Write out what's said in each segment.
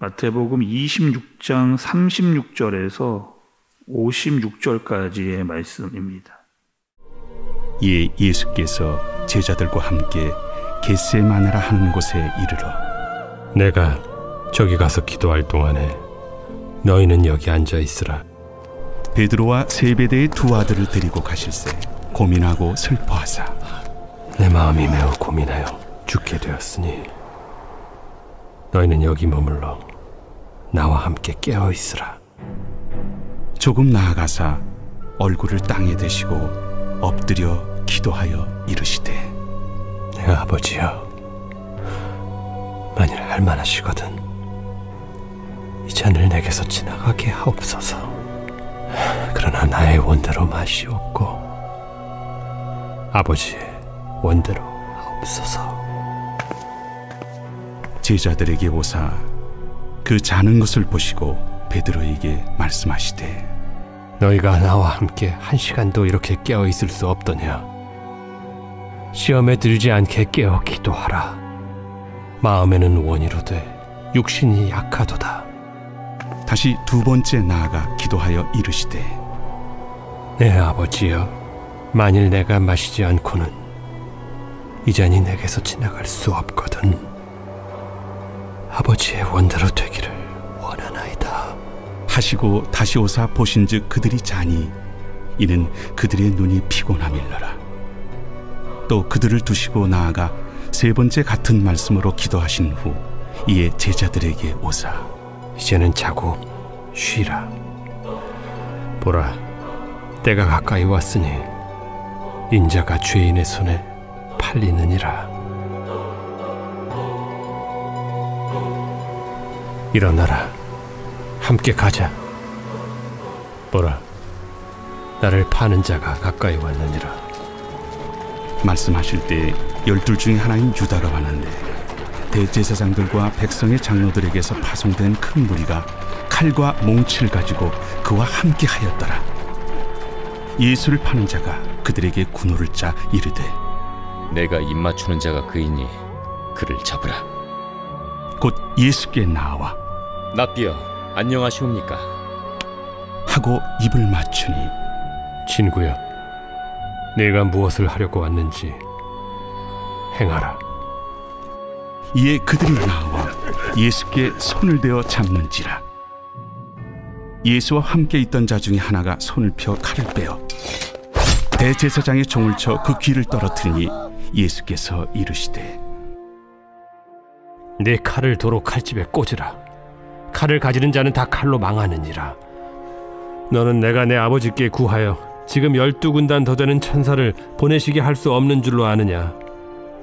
마태복음 26장 36절에서 56절까지의 말씀입니다. 이에 예수께서 제자들과 함께 겟세마네라 하는 곳에 이르러 내가 저기 가서 기도할 동안에 너희는 여기 앉아 있으라. 베드로와 세베대의 두 아들을 데리고 가실새 고민하고 슬퍼하사 내 마음이 매우 고민하여 죽게 되었으니 너희는 여기 머물러 나와 함께 깨어 있으라. 조금 나아가사 얼굴을 땅에 대시고 엎드려 기도하여 이르시되 내 아버지여, 만일 할만하시거든 이 잔을 내게서 지나가게 하옵소서. 그러나 나의 원대로 마시옵고 아버지의 원대로 하옵소서. 제자들에게 오사 그 자는 것을 보시고 베드로에게 말씀하시되 너희가 나와 함께 1시간도 이렇게 깨어 있을 수 없더냐? 시험에 들지 않게 깨어 기도하라. 마음에는 원이로되 육신이 약하도다. 다시 두 번째 나아가 기도하여 이르시되 내 아버지여, 만일 내가 마시지 않고는 이 잔이 내게서 지나갈 수 없거든 아버지의 원대로 되기를 원하나이다 하시고 다시 오사 보신즉 그들이 자니 이는 그들의 눈이 피곤함일러라. 또 그들을 두시고 나아가 세 번째 같은 말씀으로 기도하신 후 이에 제자들에게 오사 이제는 자고 쉬라. 보라, 때가 가까이 왔으니 인자가 죄인의 손에 팔리느니라. 일어나라, 함께 가자. 보라, 나를 파는 자가 가까이 왔느니라. 말씀하실 때 12 중에 하나인 유다가 왔는데 대제사장들과 백성의 장로들에게서 파송된 큰 무리가 칼과 몽치를 가지고 그와 함께 하였더라. 예수를 파는 자가 그들에게 군호를 짜 이르되 내가 입맞추는 자가 그이니 그를 잡으라. 곧 예수께 나와 납비여, 안녕하시옵니까? 하고 입을 맞추니 친구여, 내가 무엇을 하려고 왔는지 행하라. 이에 그들이 나와 예수께 손을 대어 잡는지라. 예수와 함께 있던 자 중에 하나가 손을 펴 칼을 빼어 대제사장의 종을 쳐 그 귀를 떨어뜨리니 예수께서 이르시되 내 칼을 도로 칼집에 꽂으라. 칼을 가지는 자는 다 칼로 망하느니라. 너는 내가 내 아버지께 구하여 지금 12군단 더 되는 천사를 보내시게 할 수 없는 줄로 아느냐?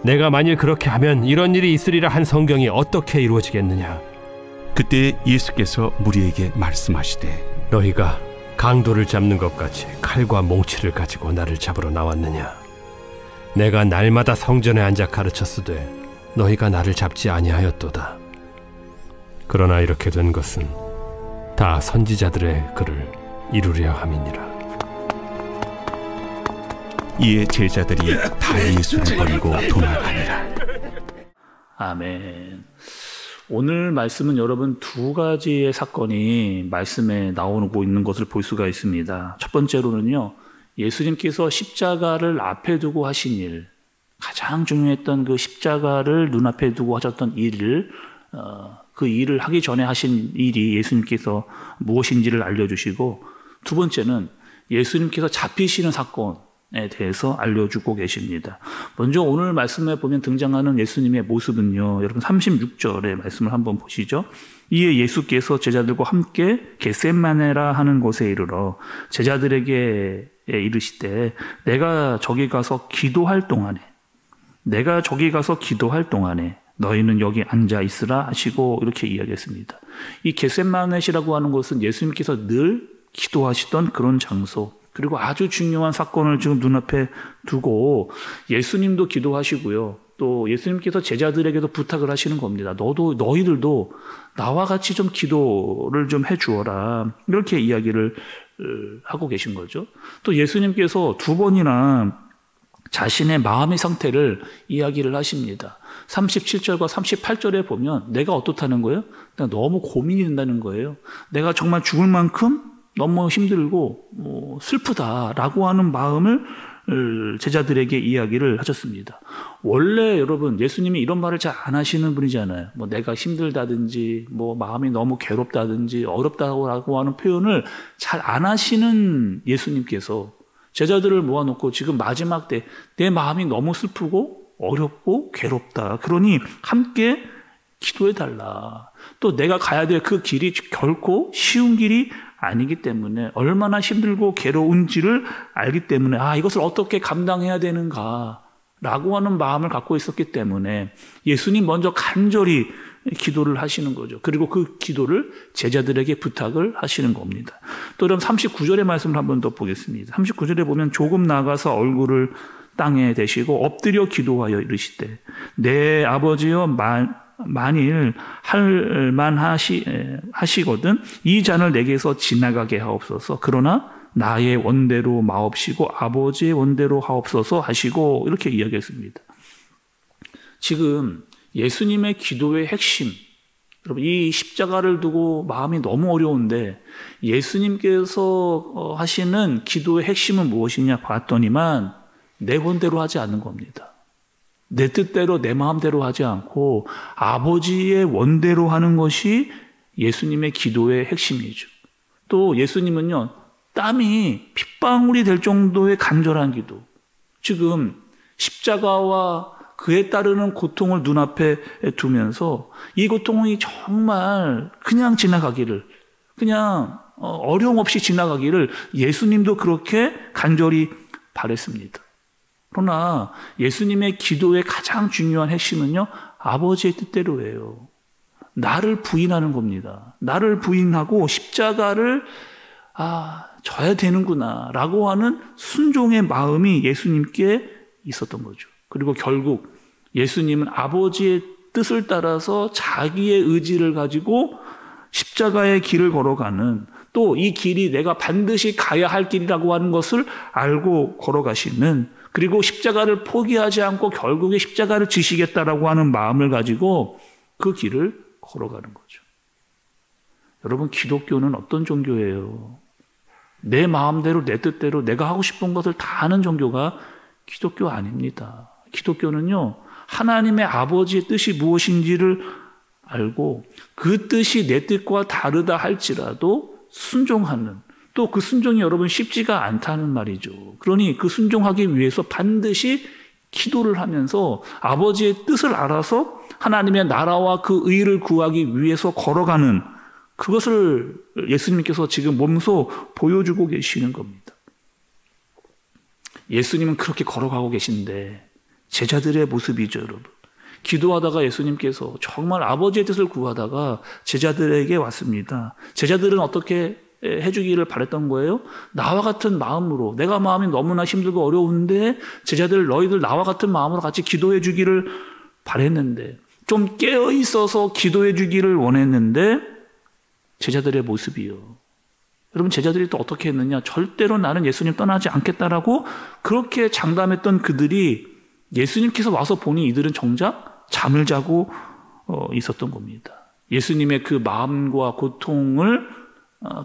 내가 만일 그렇게 하면 이런 일이 있으리라 한 성경이 어떻게 이루어지겠느냐? 그때 예수께서 무리에게 말씀하시되 너희가 강도를 잡는 것 같이 칼과 몽치를 가지고 나를 잡으러 나왔느냐? 내가 날마다 성전에 앉아 가르쳤으되 너희가 나를 잡지 아니하였도다. 그러나 이렇게 된 것은 다 선지자들의 글을 이루려 함이니라. 이에 제자들이 다 예수를 버리고 도망하니라. 아멘. 오늘 말씀은 여러분 두 가지의 사건이 말씀에 나오고 있는 것을 볼 수가 있습니다. 첫 번째로는요, 예수님께서 십자가를 앞에 두고 하신 일, 가장 중요했던 그 십자가를 눈앞에 두고 하셨던 일을 그 일을 하기 전에 하신 일이 예수님께서 무엇인지를 알려주시고, 두 번째는 예수님께서 잡히시는 사건에 대해서 알려주고 계십니다. 먼저 오늘 말씀에 보면 등장하는 예수님의 모습은요, 여러분 36절의 말씀을 한번 보시죠. 이에 예수께서 제자들과 함께 겟세마네라 하는 곳에 이르러 제자들에게 이르시되 내가 저기 가서 기도할 동안에 너희는 여기 앉아 있으라 하시고 이렇게 이야기했습니다. 이 겟세마네시라고 하는 곳은 예수님께서 늘 기도하시던 그런 장소, 그리고 아주 중요한 사건을 지금 눈앞에 두고 예수님도 기도하시고요. 또 예수님께서 제자들에게도 부탁을 하시는 겁니다. 너희들도 나와 같이 좀 기도를 좀 해주어라. 이렇게 이야기를 하고 계신 거죠. 또 예수님께서 두 번이나 자신의 마음의 상태를 이야기를 하십니다. 37절과 38절에 보면 내가 어떻다는 거예요? 너무 고민이 된다는 거예요. 내가 정말 죽을 만큼 너무 힘들고 슬프다라고 하는 마음을 제자들에게 이야기를 하셨습니다. 원래 여러분 예수님이 이런 말을 잘 안 하시는 분이잖아요. 내가 힘들다든지 마음이 너무 괴롭다든지 어렵다고 하는 표현을 잘 안 하시는 예수님께서 제자들을 모아놓고 지금 마지막 때 내 마음이 너무 슬프고 어렵고 괴롭다. 그러니 함께 기도해달라. 또 내가 가야 될 그 길이 결코 쉬운 길이 아니기 때문에 얼마나 힘들고 괴로운지를 알기 때문에 이것을 어떻게 감당해야 되는가 라고 하는 마음을 갖고 있었기 때문에 예수님 먼저 간절히 기도를 하시는 거죠. 그리고 그 기도를 제자들에게 부탁을 하시는 겁니다. 또 그럼 39절의 말씀을 한 번 더 보겠습니다. 39절에 보면 조금 나가서 얼굴을 땅에 대시고 엎드려 기도하여 이르시되 내 아버지여 만일 할만하시거든 이 잔을 내게서 지나가게 하옵소서. 그러나 나의 원대로 마옵시고 아버지의 원대로 하옵소서 하시고 이렇게 이야기했습니다. 지금 예수님의 기도의 핵심, 여러분 이 십자가를 두고 마음이 너무 어려운데 예수님께서 하시는 기도의 핵심은 무엇이냐 봤더니만 내 원대로 하지 않는 겁니다. 내 뜻대로 내 마음대로 하지 않고 아버지의 원대로 하는 것이 예수님의 기도의 핵심이죠. 또 예수님은요, 땀이 핏방울이 될 정도의 간절한 기도. 지금 십자가와 그에 따르는 고통을 눈앞에 두면서 이 고통이 정말 그냥 지나가기를, 그냥 어려움 없이 지나가기를 예수님도 그렇게 간절히 바랬습니다. 그러나 예수님의 기도의 가장 중요한 핵심은요, 아버지의 뜻대로예요. 나를 부인하는 겁니다. 나를 부인하고 십자가를 져야 되는구나 라고 하는 순종의 마음이 예수님께 있었던 거죠. 그리고 결국 예수님은 아버지의 뜻을 따라서 자기의 의지를 가지고 십자가의 길을 걸어가는, 또 이 길이 내가 반드시 가야 할 길이라고 하는 것을 알고 걸어가시는, 그리고 십자가를 포기하지 않고 결국에 십자가를 지시겠다라고 하는 마음을 가지고 그 길을 걸어가는 거죠. 여러분, 기독교는 어떤 종교예요? 내 마음대로 내 뜻대로 내가 하고 싶은 것을 다 하는 종교가 기독교 아닙니다. 기독교는요, 하나님의 아버지의 뜻이 무엇인지를 알고 그 뜻이 내 뜻과 다르다 할지라도 순종하는, 또 그 순종이 여러분 쉽지가 않다는 말이죠. 그러니 그 순종하기 위해서 반드시 기도를 하면서 아버지의 뜻을 알아서 하나님의 나라와 그 의를 구하기 위해서 걸어가는, 그것을 예수님께서 지금 몸소 보여주고 계시는 겁니다. 예수님은 그렇게 걸어가고 계신데 제자들의 모습이죠, 여러분. 기도하다가 예수님께서 정말 아버지의 뜻을 구하다가 제자들에게 왔습니다. 제자들은 어떻게 해주기를 바랬던 거예요? 나와 같은 마음으로, 내가 마음이 너무나 힘들고 어려운데 제자들 너희들 나와 같은 마음으로 같이 기도해 주기를 바랬는데, 좀 깨어 있어서 기도해 주기를 원했는데 제자들의 모습이요. 여러분, 제자들이 또 어떻게 했느냐? 절대로 나는 예수님 떠나지 않겠다라고 그렇게 장담했던 그들이 예수님께서 와서 보니 이들은 정작 잠을 자고 있었던 겁니다. 예수님의 그 마음과 고통을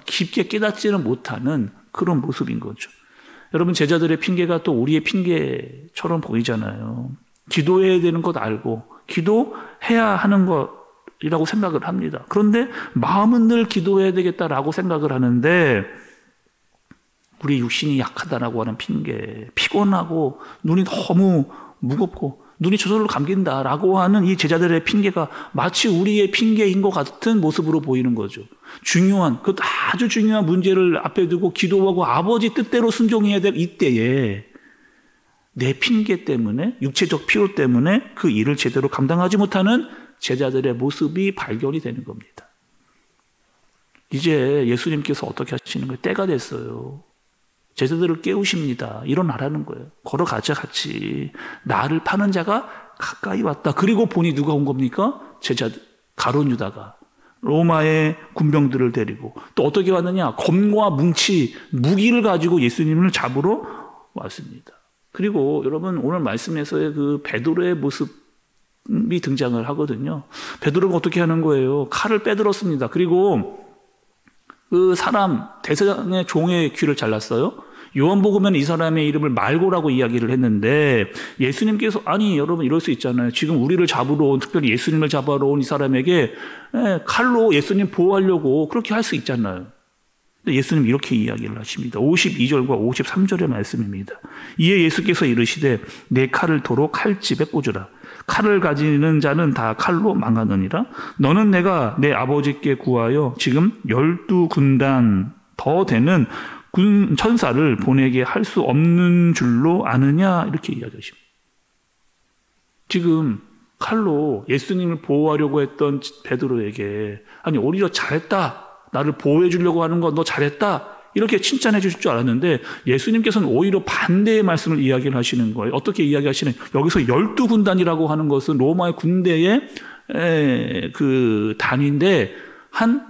깊게 깨닫지는 못하는 그런 모습인 거죠. 여러분, 제자들의 핑계가 또 우리의 핑계처럼 보이잖아요. 기도해야 되는 것 알고 기도해야 하는 것이라고 생각을 합니다. 그런데 마음은 늘 기도해야 되겠다라고 생각을 하는데 우리 육신이 약하다라고 하는 핑계, 피곤하고 눈이 너무 무겁고 눈이 저절로 감긴다라고 하는 이 제자들의 핑계가 마치 우리의 핑계인 것 같은 모습으로 보이는 거죠. 그 아주 중요한 문제를 앞에 두고 기도하고 아버지 뜻대로 순종해야 될 이때에 내 핑계 때문에, 육체적 피로 때문에 그 일을 제대로 감당하지 못하는 제자들의 모습이 발견이 되는 겁니다. 이제 예수님께서 어떻게 하시는 거예요? 때가 됐어요. 제자들을 깨우십니다. 일어나라는 거예요. 걸어가자 같이. 나를 파는 자가 가까이 왔다. 그리고 보니 누가 온 겁니까? 제자들, 가룟 유다가 로마의 군병들을 데리고, 또 어떻게 왔느냐? 검과 뭉치, 무기를 가지고 예수님을 잡으러 왔습니다. 그리고 여러분 오늘 말씀에서의 그 베드로의 모습이 등장을 하거든요. 베드로가 어떻게 하는 거예요? 칼을 빼들었습니다. 그리고 그 사람 대제사장의 종의 귀를 잘랐어요. 요한복음에는 이 사람의 이름을 말고라고 이야기를 했는데 예수님께서 아니 여러분 이럴 수 있잖아요. 지금 우리를 잡으러 온 특별히 예수님을 잡으러 온 이 사람에게 칼로 예수님 보호하려고 그렇게 할 수 있잖아요. 근데 예수님 이렇게 이야기를 하십니다. 52절과 53절의 말씀입니다. 이에 예수께서 이르시되 내 칼을 도로 칼집에 꽂으라. 칼을 가지는 자는 다 칼로 망하느니라. 너는 내가 내 아버지께 구하여 지금 12군단 더 되는 천사를 보내게 할 수 없는 줄로 아느냐 이렇게 이야기하십니다. 지금 칼로 예수님을 보호하려고 했던 베드로에게 아니 오히려 잘했다. 나를 보호해 주려고 하는 거 너 잘했다. 이렇게 칭찬해 주실 줄 알았는데 예수님께서는 오히려 반대의 말씀을 이야기를 하시는 거예요. 어떻게 이야기하시는 여기서 12군단이라고 하는 것은 로마의 군대의 그 단위인데 한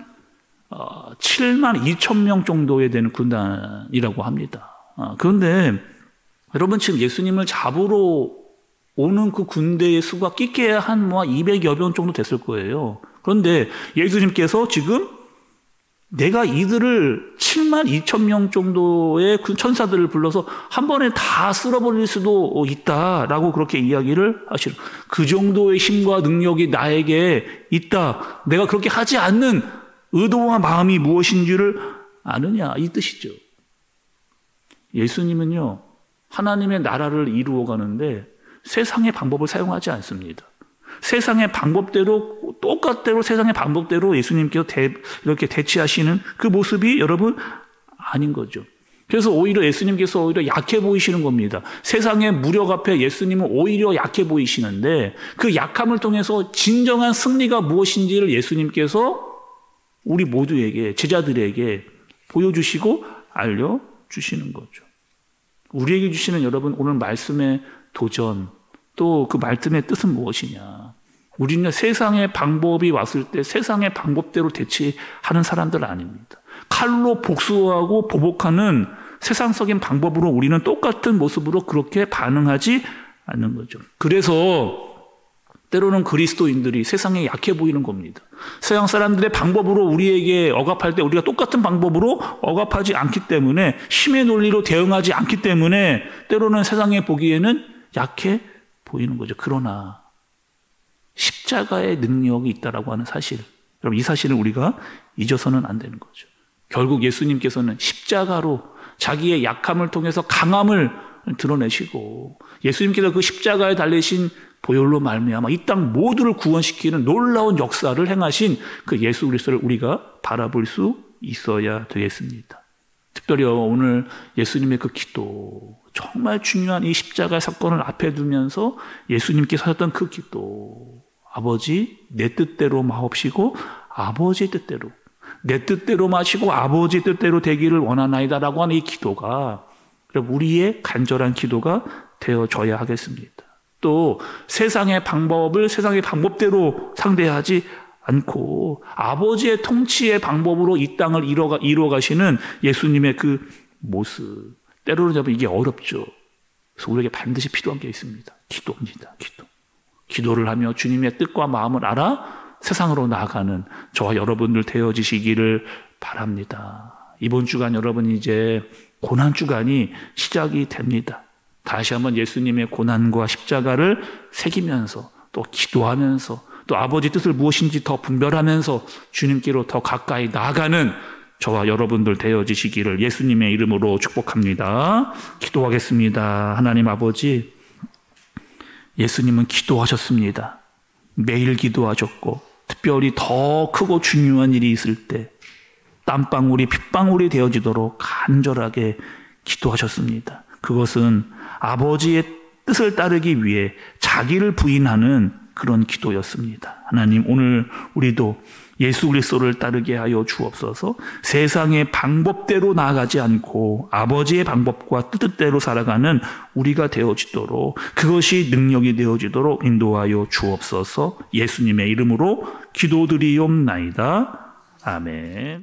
7만 2천 명 정도에 되는 군단이라고 합니다. 그런데 여러분 지금 예수님을 잡으러 오는 그 군대의 수가 끼케야 한 200여 명 정도 됐을 거예요. 그런데 예수님께서 지금 내가 이들을 7만 2천 명 정도의 그 천사들을 불러서 한 번에 다 쓸어버릴 수도 있다라고 그렇게 이야기를 하시는 그 정도의 힘과 능력이 나에게 있다. 내가 그렇게 하지 않는 의도와 마음이 무엇인지를 아느냐 이 뜻이죠. 예수님은요 하나님의 나라를 이루어 가는데 세상의 방법을 사용하지 않습니다. 세상의 방법대로 똑같대로 세상의 방법대로 예수님께서 이렇게 대치하시는 그 모습이 여러분 아닌 거죠. 그래서 오히려 예수님께서 오히려 약해 보이시는 겁니다. 세상의 무력 앞에 예수님은 오히려 약해 보이시는데 그 약함을 통해서 진정한 승리가 무엇인지를 예수님께서 우리 모두에게 제자들에게 보여주시고 알려주시는 거죠. 우리에게 주시는 여러분 오늘 말씀의 도전 또 그 말씀의 뜻은 무엇이냐. 우리는 세상의 방법이 왔을 때 세상의 방법대로 대치하는 사람들 아닙니다. 칼로 복수하고 보복하는 세상적인 방법으로 우리는 똑같은 모습으로 그렇게 반응하지 않는 거죠. 그래서 때로는 그리스도인들이 세상에 약해 보이는 겁니다. 세상 사람들의 방법으로 우리에게 억압할 때 우리가 똑같은 방법으로 억압하지 않기 때문에 힘의 논리로 대응하지 않기 때문에 때로는 세상에 보기에는 약해 보이는 거죠. 그러나 십자가의 능력이 있다라고 하는 사실, 여러분 이 사실을 우리가 잊어서는 안 되는 거죠. 결국 예수님께서는 십자가로 자기의 약함을 통해서 강함을 드러내시고 예수님께서 그 십자가에 달리신 보혈로 말미암아 이 땅 모두를 구원시키는 놀라운 역사를 행하신 그 예수 그리스도를 우리가 바라볼 수 있어야 되겠습니다. 특별히 오늘 예수님의 그 기도, 정말 중요한 이 십자가 사건을 앞에 두면서 예수님께서 하셨던 그 기도, 아버지 내 뜻대로 마옵시고 아버지의 뜻대로, 내 뜻대로 마시고 아버지의 뜻대로 되기를 원하나이다라고 하는 이 기도가 우리의 간절한 기도가 되어져야 하겠습니다. 또 세상의 방법을 세상의 방법대로 상대하지 않고 아버지의 통치의 방법으로 이 땅을 이루어 가시는 예수님의 그 모습, 때로는 여러분 이게 어렵죠. 그래서 우리에게 반드시 필요한 게 있습니다. 기도입니다. 기도를 하며 주님의 뜻과 마음을 알아 세상으로 나아가는 저와 여러분들 되어지시기를 바랍니다. 이번 주간 여러분 이제 고난 주간이 시작이 됩니다. 다시 한번 예수님의 고난과 십자가를 새기면서 또 기도하면서 또 아버지 뜻을 무엇인지 더 분별하면서 주님께로 더 가까이 나아가는 저와 여러분들 되어지시기를 예수님의 이름으로 축복합니다. 기도하겠습니다. 하나님 아버지, 예수님은 기도하셨습니다. 매일 기도하셨고 특별히 더 크고 중요한 일이 있을 때 땀방울이 핏방울이 되어지도록 간절하게 기도하셨습니다. 그것은 아버지의 뜻을 따르기 위해 자기를 부인하는 그런 기도였습니다. 하나님, 오늘 우리도 예수 그리스도를 따르게 하여 주옵소서. 세상의 방법대로 나아가지 않고 아버지의 방법과 뜻대로 살아가는 우리가 되어지도록, 그것이 능력이 되어지도록 인도하여 주옵소서. 예수님의 이름으로 기도드리옵나이다. 아멘.